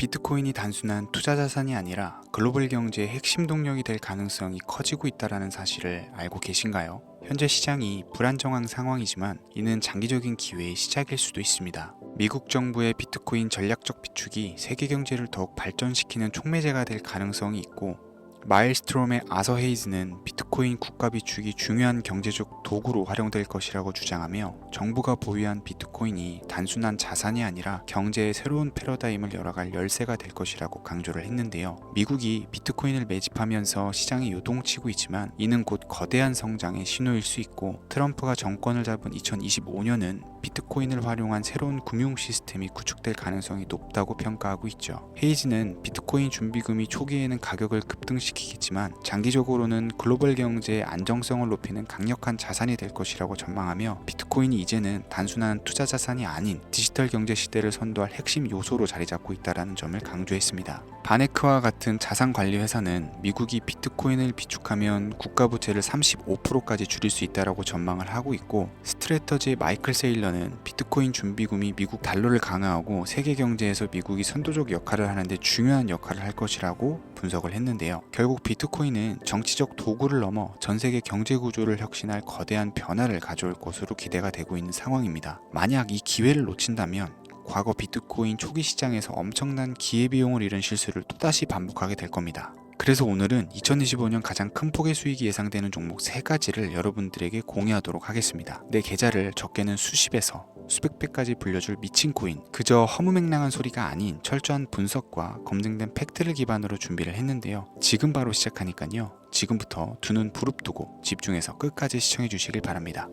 비트코인이 단순한 투자 자산이 아니라 글로벌 경제의 핵심 동력이 될 가능성이 커지고 있다는 사실을 알고 계신가요? 현재 시장이 불안정한 상황이지만 이는 장기적인 기회의 시작일 수도 있습니다. 미국 정부의 비트코인 전략적 비축이 세계 경제를 더욱 발전시키는 촉매제가 될 가능성이 있고, 마일스트롬의 아서 헤이즈는 비트코인 국가 비축이 중요한 경제적 도구로 활용될 것이라고 주장하며, 정부가 보유한 비트코인이 단순한 자산이 아니라 경제의 새로운 패러다임을 열어갈 열쇠가 될 것이라고 강조를 했는데요. 미국이 비트코인을 매집하면서 시장이 요동치고 있지만 이는 곧 거대한 성장의 신호일 수 있고, 트럼프가 정권을 잡은 2025년은 비트코인을 활용한 새로운 금융 시스템이 구축될 가능성이 높다고 평가하고 있죠. 헤이즈는 비트코인 준비금이 초기에는 가격을 급등시키겠지만 장기적으로는 글로벌 경제의 안정성을 높이는 강력한 자산이 될 것이라고 전망하며, 비트코인이 이제는 단순한 투자 자산이 아닌 디지털 경제 시대를 선도할 핵심 요소로 자리 잡고 있다는 점을 강조했습니다. 바네크와 같은 자산 관리 회사는 미국이 비트코인을 비축하면 국가 부채를 35%까지 줄일 수 있다고 전망을 하고 있고, 스트래터지의 마이클 세일러는 비트코인 준비금이 미국 달러를 강화하고 세계 경제에서 미국이 선도적 역할을 하는데 중요한 역할을 할 것이라고 분석을 했는데요. 결국 비트코인은 정치적 도구를 넘어 전 세계 경제 구조를 혁신할 거대한 변화를 가져올 것으로 기대가 되고 있는 상황입니다. 만약 이 기회를 놓친다면 과거 비트코인 초기 시장에서 엄청난 기회비용을 잃은 실수를 또다시 반복하게 될 겁니다. 그래서 오늘은 2025년 가장 큰 폭의 수익이 예상되는 종목 3가지를 여러분들에게 공유하도록 하겠습니다. 내 계좌를 적게는 수십에서 수백 배까지 불려줄 미친 코인, 그저 허무맹랑한 소리가 아닌 철저한 분석과 검증된 팩트를 기반으로 준비를 했는데요. 지금 바로 시작하니까요. 지금부터 두 눈 부릅뜨고 집중해서 끝까지 시청해 주시길 바랍니다.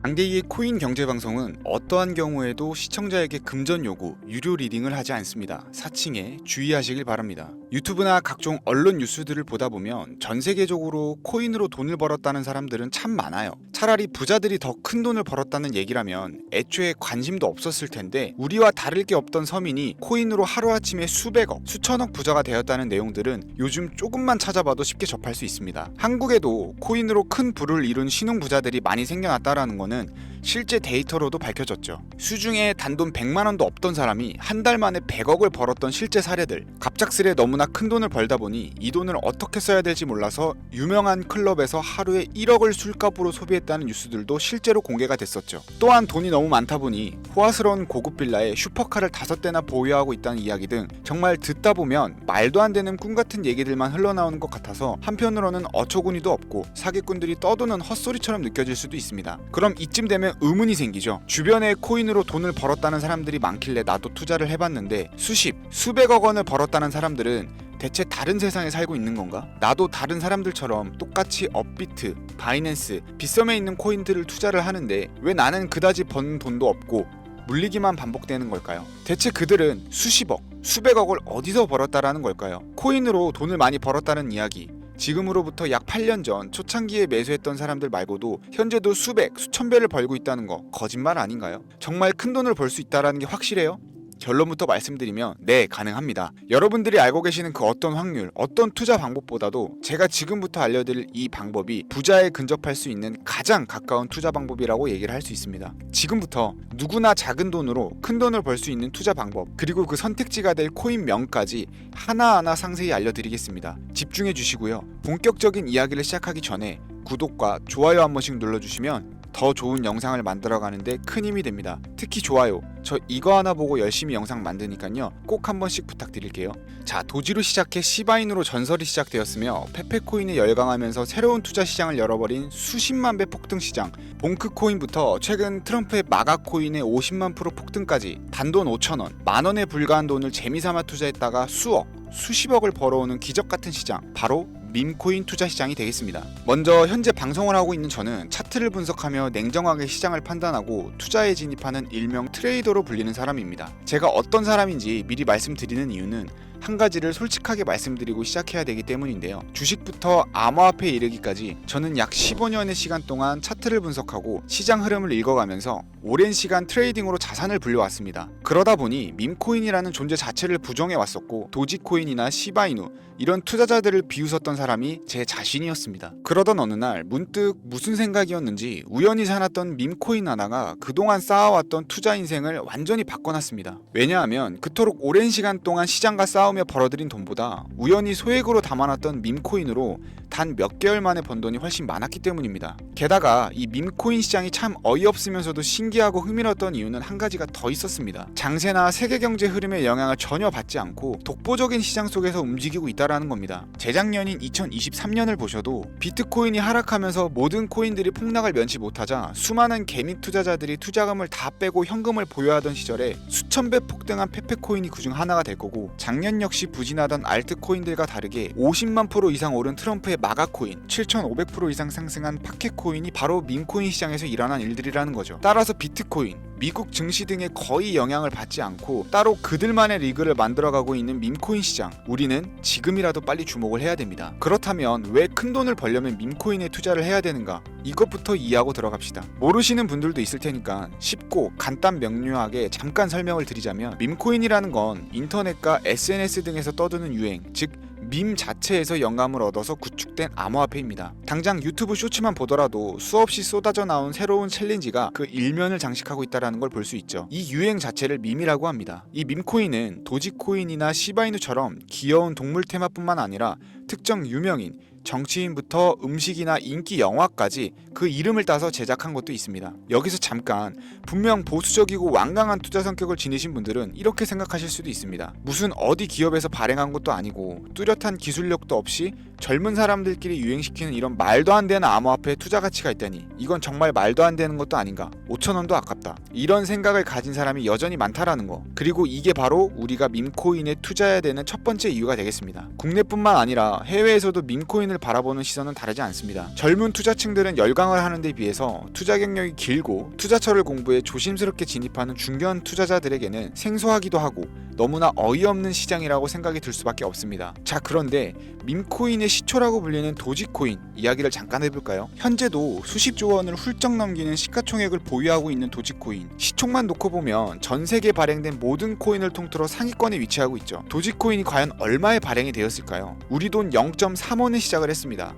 장대기의 코인 경제방송은 어떠한 경우에도 시청자에게 금전 요구, 유료 리딩을 하지 않습니다. 사칭에 주의하시길 바랍니다. 유튜브나 각종 언론 뉴스들을 보다 보면 전 세계적으로 코인으로 돈을 벌었다는 사람들은 참 많아요. 차라리 부자들이 더 큰 돈을 벌었다는 얘기라면 애초에 관심도 없었을 텐데, 우리와 다를 게 없던 서민이 코인으로 하루아침에 수백억, 수천억 부자가 되었다는 내용들은 요즘 조금만 찾아봐도 쉽게 접할 수 있습니다. 한국에도 코인으로 큰 부를 이룬 신흥 부자들이 많이 생겨났다라는 거는 실제 데이터로도 밝혀졌죠. 수중에 단돈 100만 원도 없던 사람이 한 달 만에 100억을 벌었던 실제 사례들. 갑작스레 너무나 큰 돈을 벌다 보니 이 돈을 어떻게 써야 될지 몰라서 유명한 클럽에서 하루에 1억을 술값으로 소비했다는 뉴스들도 실제로 공개가 됐었죠. 또한 돈이 너무 많다 보니 호화스러운 고급 빌라에 슈퍼카를 5대나 보유하고 있다는 이야기 등 정말 듣다 보면 말도 안 되는 꿈 같은 얘기들만 흘러나오는 것 같아서 한편으로는 어처구니도 없고 사기꾼들이 떠도는 헛소리처럼 느껴질 수도 있습니다. 그럼 이쯤 되면 의문이 생기죠. 주변에 코인으로 돈을 벌었다는 사람들이 많길래 나도 투자를 해봤는데 수백억 원을 벌었다는 사람들은 대체 다른 세상에 살고 있는 건가? 나도 다른 사람들처럼 똑같이 업비트, 바이낸스, 빗썸에 있는 코인들을 투자를 하는데 왜 나는 그다지 번 돈도 없고 물리기만 반복되는 걸까요? 대체 그들은 수십억, 수백억을 어디서 벌었다라는 걸까요? 코인으로 돈을 많이 벌었다는 이야기, 지금으로부터 약 8년 전 초창기에 매수했던 사람들 말고도 현재도 수백, 수천 배를 벌고 있다는 거 거짓말 아닌가요? 정말 큰 돈을 벌 수 있다는 게 확실해요? 결론부터 말씀드리면 네, 가능합니다. 여러분들이 알고 계시는 그 어떤 확률, 어떤 투자 방법보다도 제가 지금부터 알려드릴 이 방법이 부자에 근접할 수 있는 가장 가까운 투자 방법이라고 얘기를 할 수 있습니다. 지금부터 누구나 작은 돈으로 큰 돈을 벌 수 있는 투자 방법, 그리고 그 선택지가 될 코인명까지 하나하나 상세히 알려드리겠습니다. 집중해 주시고요. 본격적인 이야기를 시작하기 전에 구독과 좋아요 한 번씩 눌러주시면 더 좋은 영상을 만들어가는데 큰 힘이 됩니다. 특히 좋아요, 저 이거 하나 보고 열심히 영상 만드니까요, 꼭 한 번씩 부탁드릴게요. 자, 도지로 시작해 시바인으로 전설이 시작되었으며 페페코인에 열광하면서 새로운 투자 시장을 열어버린 수십만 배 폭등 시장, 봉크코인부터 최근 트럼프의 마가코인의 50만 프로 폭등까지 단돈 5,000원, 만원에 불과한 돈을 재미삼아 투자했다가 수억, 수십억을 벌어오는 기적같은 시장, 바로 밈코인 투자 시장이 되겠습니다. 먼저 현재 방송을 하고 있는 저는 차트를 분석하며 냉정하게 시장을 판단하고 투자에 진입하는 일명 트레이더로 불리는 사람입니다. 제가 어떤 사람인지 미리 말씀드리는 이유는 한 가지를 솔직하게 말씀드리고 시작해야 되기 때문인데요. 주식부터 암호화폐에 이르기까지 저는 약 15년의 시간 동안 차트를 분석하고 시장 흐름을 읽어가면서 오랜 시간 트레이딩으로 자산을 불려왔습니다. 그러다 보니 밈코인이라는 존재 자체를 부정해왔었고 도지코인이나 시바이누 이런 투자자들을 비웃었던 사람이 제 자신이었습니다. 그러던 어느 날 문득 무슨 생각이었는지 우연히 사놨던 밈코인 하나가 그동안 쌓아왔던 투자 인생을 완전히 바꿔놨습니다. 왜냐하면 그토록 오랜 시간 동안 시장과 싸우며 벌어들인 돈보다 우연히 소액으로 담아놨던 밈코인으로 단 몇 개월 만에 번 돈이 훨씬 많았기 때문입니다. 게다가 이 밈코인 시장이 참 어이없으면서도 신기하고 흥미로웠던 이유는 한 가지가 더 있었습니다. 장세나 세계 경제 흐름의 영향을 전혀 받지 않고 독보적인 시장 속에서 움직이고 있다라는 겁니다. 재작년인 2023년을 보셔도 비트코인이 하락하면서 모든 코인들이 폭락을 면치 못하자 수많은 개미 투자자들이 투자금을 다 빼고 현금을 보유하던 시절에 수천 배 폭등한 페페코인이 그중 하나가 될 거고, 작년 역시 부진하던 알트코인들과 다르게 50만 % 이상 오른 트럼프의 마가코인, 7,500% 이상 상승한 파켓코인이 바로 밈코인 시장에서 일어난 일들이라는 거죠. 따라서 비트코인, 미국 증시 등에 거의 영향을 받지 않고 따로 그들만의 리그를 만들어가고 있는 밈코인 시장, 우리는 지금이라도 빨리 주목을 해야 됩니다. 그렇다면 왜 큰돈을 벌려면 밈코인에 투자를 해야 되는가? 이것부터 이해하고 들어갑시다. 모르시는 분들도 있을 테니까 쉽고 간단 명료하게 잠깐 설명을 드리자면, 밈코인이라는 건 인터넷과 SNS 등에서 떠드는 유행, 즉 밈 자체에서 영감을 얻어서 구축된 암호화폐입니다. 당장 유튜브 쇼츠만 보더라도 수없이 쏟아져 나온 새로운 챌린지가 그 일면을 장식하고 있다는 걸 볼 수 있죠. 이 유행 자체를 밈이라고 합니다. 이 밈코인은 도지코인이나 시바이누처럼 귀여운 동물 테마뿐만 아니라 특정 유명인, 정치인부터 음식이나 인기 영화까지 그 이름을 따서 제작한 것도 있습니다. 여기서 잠깐, 분명 보수적이고 완강한 투자 성격을 지니신 분들은 이렇게 생각하실 수도 있습니다. 무슨 어디 기업에서 발행한 것도 아니고 뚜렷한 기술력도 없이 젊은 사람들끼리 유행시키는 이런 말도 안 되는 암호화폐에 투자 가치가 있다니, 이건 정말 말도 안 되는 것도 아닌가, 5,000원도 아깝다, 이런 생각을 가진 사람이 여전히 많다라는 거. 그리고 이게 바로 우리가 밈코인에 투자해야 되는 첫 번째 이유가 되겠습니다. 국내뿐만 아니라 해외에서도 밈코인을 바라보는 시선은 다르지 않습니다. 젊은 투자층들은 열광을 하는 데 비해서 투자 경력이 길고 투자처를 공부해 조심스럽게 진입하는 중견 투자자들에게는 생소하기도 하고 너무나 어이없는 시장이라고 생각이 들 수밖에 없습니다. 자, 그런데 밈코인의 시초라고 불리는 도지코인 이야기를 잠깐 해볼까요? 현재도 수십조 원을 훌쩍 넘기는 시가총액을 보유하고 있는 도지코인, 시총만 놓고 보면 전 세계에 발행된 모든 코인을 통틀어 상위권에 위치하고 있죠. 도지코인이 과연 얼마에 발행이 되었을까요? 우리 돈 0.3원에 시작을 했습니다.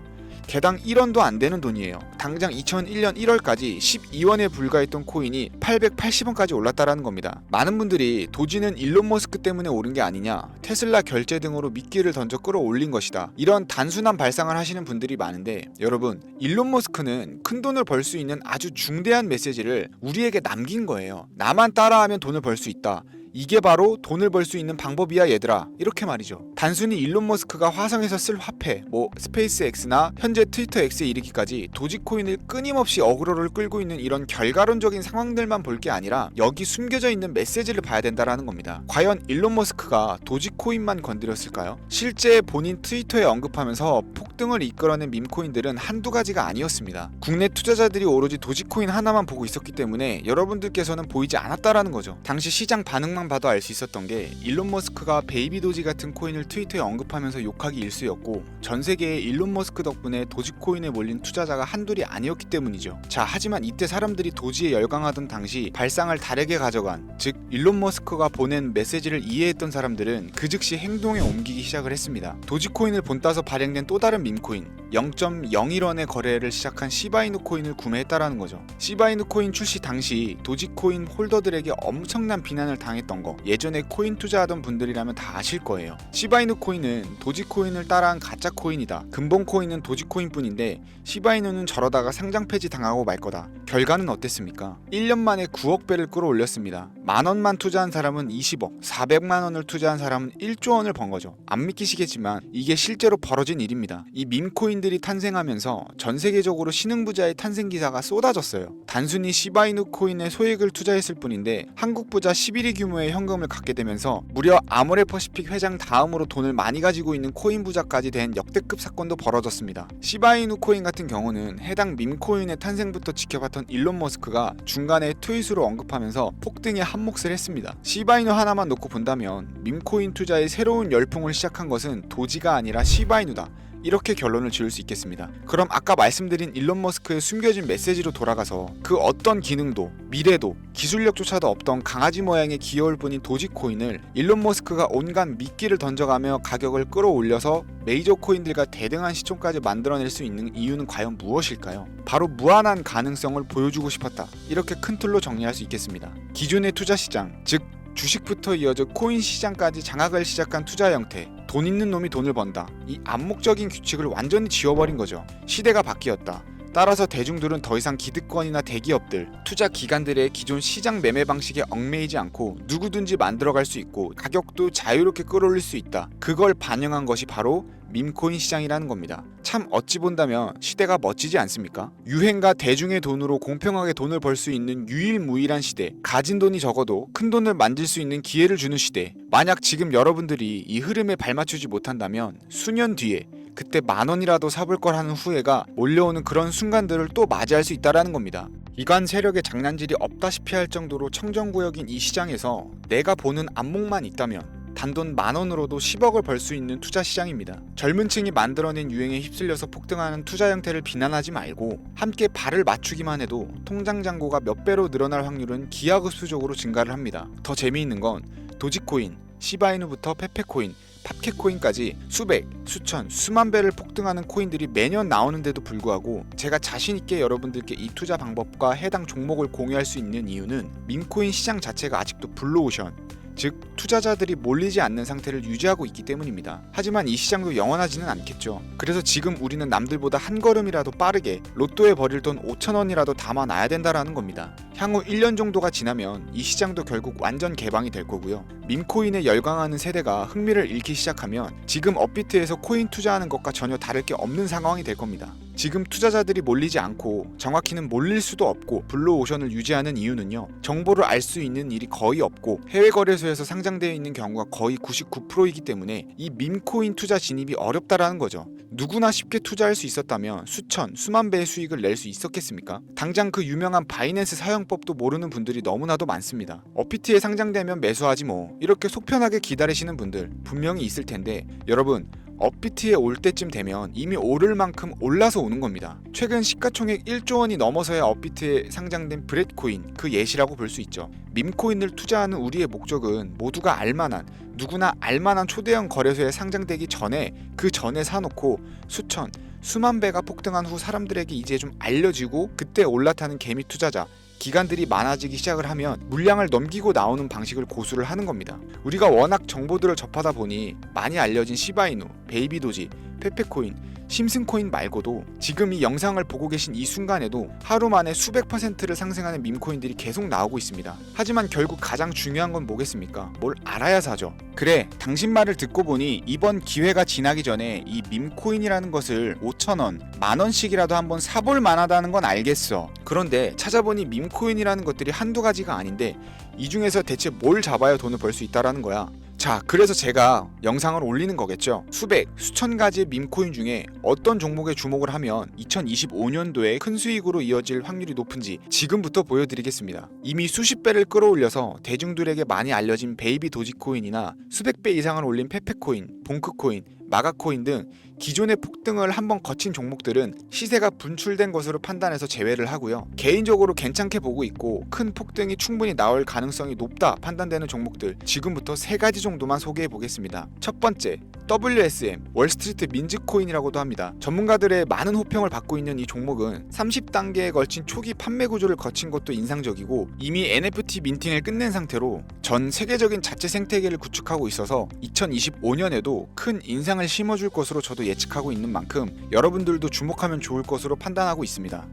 개당 1원도 안 되는 돈이에요. 당장 2001년 1월까지 12원에 불과했던 코인이 880원까지 올랐다라는 겁니다. 많은 분들이 도지는 일론 머스크 때문에 오른 게 아니냐, 테슬라 결제 등으로 미끼를 던져 끌어올린 것이다, 이런 단순한 발상을 하시는 분들이 많은데, 여러분, 일론 머스크는 큰 돈을 벌 수 있는 아주 중대한 메시지를 우리에게 남긴 거예요. 나만 따라하면 돈을 벌 수 있다, 이게 바로 돈을 벌 수 있는 방법이야 얘들아, 이렇게 말이죠. 단순히 일론 머스크가 화성에서 쓸 화폐, 스페이스 X나 현재 트위터 X에 이르기까지 도지코인을 끊임없이 어그로를 끌고 있는 이런 결과론적인 상황들만 볼 게 아니라 여기 숨겨져 있는 메시지를 봐야 된다라는 겁니다. 과연 일론 머스크가 도지코인만 건드렸을까요? 실제 본인 트위터에 언급하면서 폭등을 이끌어낸 밈코인들은 한두 가지가 아니었습니다. 국내 투자자들이 오로지 도지코인 하나만 보고 있었기 때문에 여러분들께서는 보이지 않았다라는 거죠. 당시 시장 반응만 봐도 알 수 있었던 게, 일론 머스크가 베이비 도지 같은 코인을 트위터에 언급하면서 욕하기 일쑤였고, 전 세계에 일론 머스크 덕분에 도지코인에 몰린 투자자가 한둘이 아니었기 때문이죠. 자, 하지만 이때 사람들이 도지에 열광하던 당시 발상을 다르게 가져간, 즉 일론 머스크가 보낸 메시지를 이해했던 사람들은 그 즉시 행동에 옮기기 시작을 했습니다. 도지코인을 본따서 발행된 또 다른 밈코인, 0.01원의 거래를 시작한 시바이누 코인을 구매했다라는 거죠. 시바이누 코인 출시 당시 도지코인 홀더들에게 엄청난 비난을 당했던 거, 예전에 코인 투자하던 분들이라면 다 아실 거예요. 시바이누 코인은 도지코인을 따라한 가짜 코인이다, 근본 코인은 도지코인 뿐인데 시바이누는 저러다가 상장 폐지 당하고 말 거다. 결과는 어땠습니까? 1년 만에 9억 배를 끌어올렸습니다. 만원만 투자한 사람은 20억, 400만원을 투자한 사람은 1조 원을 번 거죠. 안 믿기시겠지만 이게 실제로 벌어진 일입니다. 이 밈코인 밈코인들이 탄생하면서 전 세계적으로 신흥부자의 탄생 기사가 쏟아졌어요. 단순히 시바이누 코인에 소액을 투자했을 뿐인데 한국 부자 11위 규모의 현금을 갖게 되면서 무려 아모레퍼시픽 회장 다음으로 돈을 많이 가지고 있는 코인 부자까지 된 역대급 사건도 벌어졌습니다. 시바이누 코인 같은 경우는 해당 밈코인의 탄생부터 지켜봤던 일론 머스크가 중간에 트윗으로 언급하면서 폭등에 한몫을 했습니다. 시바이누 하나만 놓고 본다면 밈코인 투자의 새로운 열풍을 시작한 것은 도지가 아니라 시바이누다, 이렇게 결론을 지을 수 있겠습니다. 그럼 아까 말씀드린 일론 머스크의 숨겨진 메시지로 돌아가서 그 어떤 기능도 미래도 기술력조차도 없던 강아지 모양의 귀여울 뿐인 도지코인을 일론 머스크가 온갖 미끼를 던져가며 가격을 끌어올려서 메이저 코인들과 대등한 시총까지 만들어낼 수 있는 이유는 과연 무엇일까요? 바로 무한한 가능성을 보여주고 싶었다, 이렇게 큰 틀로 정리할 수 있겠습니다. 기존의 투자 시장, 즉 주식부터 이어져 코인 시장까지 장악을 시작한 투자 형태, 돈 있는 놈이 돈을 번다, 이 암묵적인 규칙을 완전히 지워버린 거죠. 시대가 바뀌었다. 따라서 대중들은 더 이상 기득권이나 대기업들, 투자 기관들의 기존 시장 매매 방식에 얽매이지 않고 누구든지 만들어갈 수 있고 가격도 자유롭게 끌어올릴 수 있다. 그걸 반영한 것이 바로 밈코인 시장이라는 겁니다. 참 어찌 본다면 시대가 멋지지 않습니까? 유행과 대중의 돈으로 공평하게 돈을 벌 수 있는 유일무이한 시대, 가진 돈이 적어도 큰 돈을 만들 수 있는 기회를 주는 시대. 만약 지금 여러분들이 이 흐름에 발맞추지 못한다면 수년 뒤에 그때 10,000원이라도 사볼 걸 하는 후회가 몰려오는 그런 순간들을 또 맞이할 수 있다는 겁니다. 이관 세력의 장난질이 없다시피 할 정도로 청정구역인 이 시장에서 내가 보는 안목만 있다면 단돈 10,000원으로도 10억을 벌 수 있는 투자 시장입니다. 젊은 층이 만들어낸 유행에 휩쓸려서 폭등하는 투자 형태를 비난하지 말고 함께 발을 맞추기만 해도 통장 잔고가 몇 배로 늘어날 확률은 기하급수적으로 증가를 합니다. 더 재미있는 건 도지코인, 시바이누부터 페페코인, 팝캣코인까지 수백, 수천, 수만 배를 폭등하는 코인들이 매년 나오는데도 불구하고 제가 자신있게 여러분들께 이 투자 방법과 해당 종목을 공유할 수 있는 이유는 밈코인 시장 자체가 아직도 블루오션, 즉 투자자들이 몰리지 않는 상태를 유지하고 있기 때문입니다. 하지만 이 시장도 영원하지는 않겠죠. 그래서 지금 우리는 남들보다 한 걸음이라도 빠르게 로또에 버릴 돈 5,000원이라도 담아놔야 된다라는 겁니다. 향후 1년 정도가 지나면 이 시장도 결국 완전 개방이 될 거고요. 밈코인에 열광하는 세대가 흥미를 잃기 시작하면 지금 업비트에서 코인 투자하는 것과 전혀 다를 게 없는 상황이 될 겁니다. 지금 투자자들이 몰리지 않고 정확히는 몰릴 수도 없고 블루오션을 유지하는 이유는요, 정보를 알 수 있는 일이 거의 없고 해외 거래소에서 상장되어 있는 경우가 거의 99%이기 때문에 이 밈코인 투자 진입이 어렵다라는 거죠. 누구나 쉽게 투자할 수 있었다면 수천, 수만 배의 수익을 낼 수 있었겠습니까? 당장 그 유명한 바이낸스 사용법도 모르는 분들이 너무나도 많습니다. 업비트에 상장되면 매수하지 뭐, 이렇게 속편하게 기다리시는 분들 분명히 있을 텐데, 여러분 업비트에 올 때쯤 되면 이미 오를 만큼 올라서 오는 겁니다. 최근 시가총액 1조 원이 넘어서야 업비트에 상장된 브렛코인, 그 예시라고 볼 수 있죠. 밈코인을 투자하는 우리의 목적은 모두가 알만한, 누구나 알만한 초대형 거래소에 상장되기 전에, 그 전에 사놓고 수천, 수만 배가 폭등한 후 사람들에게 이제 좀 알려지고 그때 올라타는 개미 투자자, 기관들이 많아지기 시작을 하면 물량을 넘기고 나오는 방식을 고수를 하는 겁니다. 우리가 워낙 정보들을 접하다 보니 많이 알려진 시바이누, 베이비도지, 페페코인, 심슨코인 말고도 지금 이 영상을 보고 계신 이 순간에도 하루 만에 수백 %를 상승하는 밈코인들이 계속 나오고 있습니다. 하지만 결국 가장 중요한 건 뭐겠습니까? 뭘 알아야 사죠. 그래, 당신 말을 듣고 보니 이번 기회가 지나기 전에 이 밈코인이라는 것을 5,000원, 10,000원씩이라도 한번 사볼 만하다는 건 알겠어. 그런데 찾아보니 밈코인이라는 것들이 한두 가지가 아닌데 이 중에서 대체 뭘 잡아야 돈을 벌 수 있다라는 거야. 자, 그래서 제가 영상을 올리는 거겠죠. 수백, 수천 가지의 밈코인 중에 어떤 종목에 주목을 하면 2025년도에 큰 수익으로 이어질 확률이 높은지 지금부터 보여드리겠습니다. 이미 수십 배를 끌어올려서 대중들에게 많이 알려진 베이비 도지코인이나 수백 배 이상을 올린 페페코인, 봉크코인, 마가코인 등 기존의 폭등을 한번 거친 종목들은 시세가 분출된 것으로 판단해서 제외를 하고요. 개인적으로 괜찮게 보고 있고 큰 폭등이 충분히 나올 가능성이 높다 판단되는 종목들 지금부터 3가지 정도만 소개해 보겠습니다. 첫 번째, WSM, 월스트리트 민즈코인이라고도 합니다. 전문가들의 많은 호평을 받고 있는 이 종목은 30단계에 걸친 초기 판매 구조를 거친 것도 인상적이고 이미 NFT 민팅을 끝낸 상태로 전 세계적인 자체 생태계를 구축하고 있어서 2025년에도 큰 인상을 심어줄 것으로 저도 예측하고 있는 만큼 여러분들도 주목하면 좋을 것으로 판단하고 있습니다.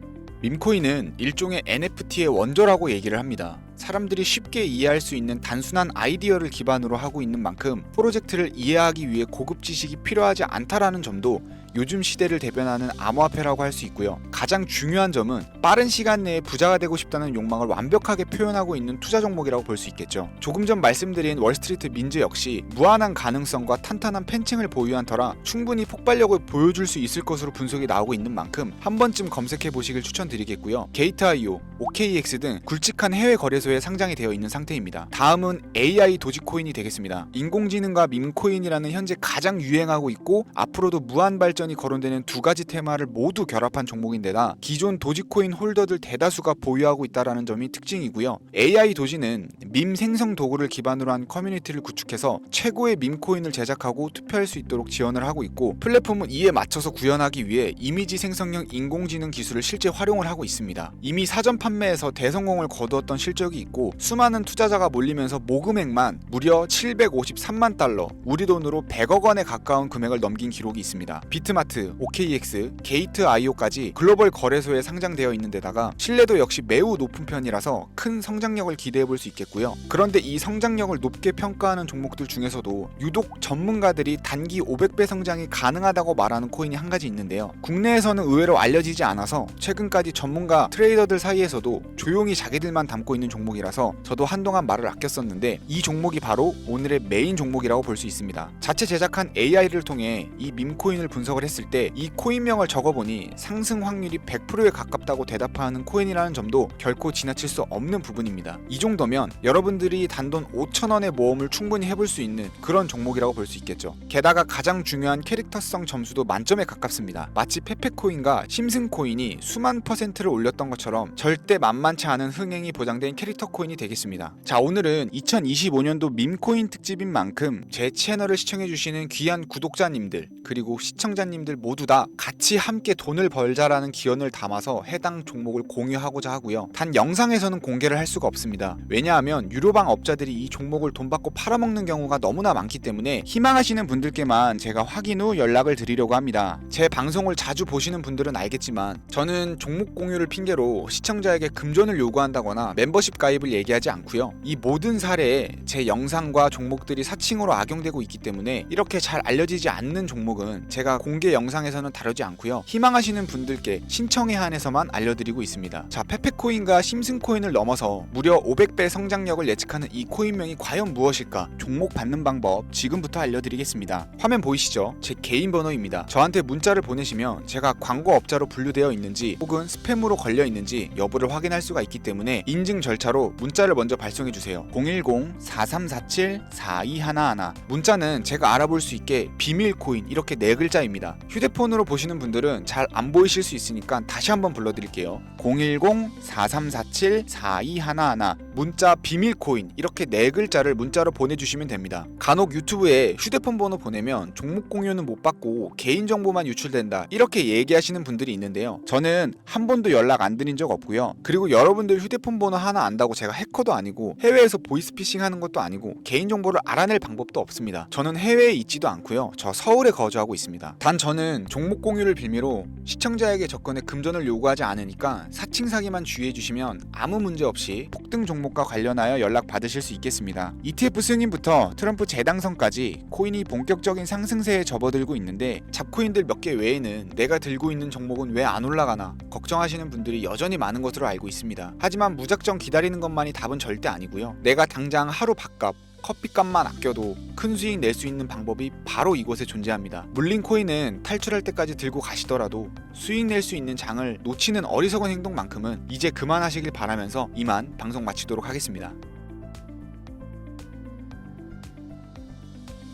밈코인은 일종의 NFT의 원조라고 얘기를 합니다. 사람들이 쉽게 이해할 수 있는 단순한 아이디어를 기반으로 하고 있는 만큼 프로젝트를 이해하기 위해 고급 지식이 필요하지 않다라는 점도 요즘 시대를 대변하는 암호화폐라고 할 수 있고요. 가장 중요한 점은 빠른 시간 내에 부자가 되고 싶다는 욕망을 완벽하게 표현하고 있는 투자 종목이라고 볼 수 있겠죠. 조금 전 말씀드린 월스트리트 민즈 역시 무한한 가능성과 탄탄한 팬층을 보유한 터라 충분히 폭발력을 보여줄 수 있을 것으로 분석이 나오고 있는 만큼 한 번쯤 검색해 보시길 추천드리겠고요. 게이트.io, OKX 등 굵직한 해외 거래소에 상장이 되어 있는 상태입니다. 다음은 AI 도지코인이 되겠습니다. 인공지능과 밈코인이라는 현재 가장 유행하고 있고 앞으로도 무한 발전이 거론되는 두 가지 테마를 모두 결합한 종목인데다 기존 도지코인 홀더들 대다수가 보유하고 있다는 점이 특징이고요. AI 도지는 밈 생성 도구를 기반으로 한 커뮤니티를 구축해서 최고의 밈코인을 제작하고 투표할 수 있도록 지원을 하고 있고 플랫폼은 이에 맞춰서 구현하기 위해 이미지 생성형 인공지능 기술을 실제 활용을 하고 있습니다. 이미 사전 판매에서 대성공을 거두었던 실적이 있고 수많은 투자자가 몰리면서 모금액만 무려 753만 달러, 우리 돈으로 100억 원에 가까운 금액을 넘긴 기록이 있습니다. 비트마트, OKX, 게이트.io까지 글로벌 거래소에 상장되어 있는 데다가 신뢰도 역시 매우 높은 편이라서 큰 성장력을 기대해 볼 수 있겠고요. 그런데 이 성장력을 높게 평가하는 종목들 중에서도 유독 전문가들이 단기 500배 성장이 가능하다고 말하는 코인이 한 가지 있는데요. 국내에서는 의외로 알려지지 않아서 최근까지 전문가 트레이더들 사이에서도 조용히 자기들만 담고 있는 종목이라서 저도 한동안 말을 아꼈었는데 이 종목이 바로 오늘의 메인 종목이라고 볼 수 있습니다. 자체 제작한 AI를 통해 이 밈코인을 분석을 했을 때 이 코인명을 적어보니 상승 확률이 100%에 가깝다고 대답하는 코인이라는 점도 결코 지나칠 수 없는 부분입니다. 이 정도면 여러분들이 단돈 5,000원의 모험을 충분히 해볼 수 있는 그런 종목이라고 볼 수 있겠죠. 게다가 가장 중요한 캐릭터성 점수도 만점에 가깝습니다. 마치 페페코인과 심슨코인이 수만 %를 올렸던 것처럼 절대 만만치 않은 흥행이 보장된 캐릭터 코인이 되겠습니다. 자, 오늘은 2025년도 밈코인 특집인 만큼 제 채널을 시청해주시는 귀한 구독자님들 그리고 시청자님들 모두 다 같이 함께 돈을 벌자라는 기원을 담아서 해당 종목을 공유하고자 하고요. 단 영상에서는 공개를 할 수가 없습니다. 왜냐하면 유료방 업자들이 이 종목을 돈 받고 팔아먹는 경우가 너무나 많기 때문에 희망하시는 분들께만 제가 확인 후 연락을 드리려고 합니다. 제 방송을 자주 보시는 분들은 알겠지만 저는 종목 공유를 핑계로 시청자에게 금전을 요구한다거나 멤버십 가입을 얘기하지 않고요. 이 모든 사례에 제 영상과 종목들이 사칭으로 악용되고 있기 때문에 이렇게 잘 알려지지 않는 종목은 제가 공개 영상에서는 다루지 않고요. 희망하시는 분들께 신청에 한해서만 알려드리고 있습니다. 자, 페페코인과 심슨코인을 넘어서 무려 500배 성장력을 예측하는 이 코인명이 과연 무엇일까? 종목 받는 방법 지금부터 알려드리겠습니다. 화면 보이시죠? 제 개인 번호입니다. 저한테 문자를 보내시면 제가 광고업자로 분류되어 있는지 혹은 스팸으로 걸려 있는지 여부를 확인할 수가 있기 때문에 인증 절차로 문자를 먼저 발송해주세요. 010-4347-4211 문자는 제가 알아볼 수 있게 비밀코인 이렇게 4글자입니다. 휴대폰으로 보시는 분들은 잘 안 보이실 수 있으니까 다시 한번 불러드릴게요. 010-4347-4211 문자 비밀코인 이렇게 4글자를 문자로 보내주시면 됩니다. 간혹 유튜브에 휴대폰 번호 보내면 종목 공유는 못 받고 개인정보만 유출된다 이렇게 얘기하시는 분들이 있는데요. 저는 한 번도 연락 안 드린 적 없고요. 그리고 여러분들 휴대폰 번호 하나 안다고 제가 해커도 아니고 해외에서 보이스피싱 하는 것도 아니고 개인정보를 알아낼 방법도 없습니다. 저는 해외에 있지도 않고요. 저 서울에 거주하고 있습니다. 단 저는 종목 공유를 빌미로 시청자에게 접근에 금전을 요구하지 않으니까 사칭 사기만 주의해 주시면 아무 문제 없이 폭등 종목과 관련하여 연락 받으실 수 있겠습니다. ETF 승인부터 트럼프 재당선까지 코인이 본격적인 상승세에 접어들고 있는데 잡코인들 몇 개 외에는 내가 들고 있는 종목은 왜 안 올라가나 걱정하시는 분들이 여전히 많은 것으로 알고 있습니다. 하지만 무작정 기다리는 것만이 답은 절대 아니고요. 내가 당장 하루 밥값 커피값만 아껴도 큰 수익 낼 수 있는 방법이 바로 이곳에 존재합니다. 물린 코인은 탈출할 때까지 들고 가시더라도 수익 낼 수 있는 장을 놓치는 어리석은 행동만큼은 이제 그만하시길 바라면서 이만 방송 마치도록 하겠습니다.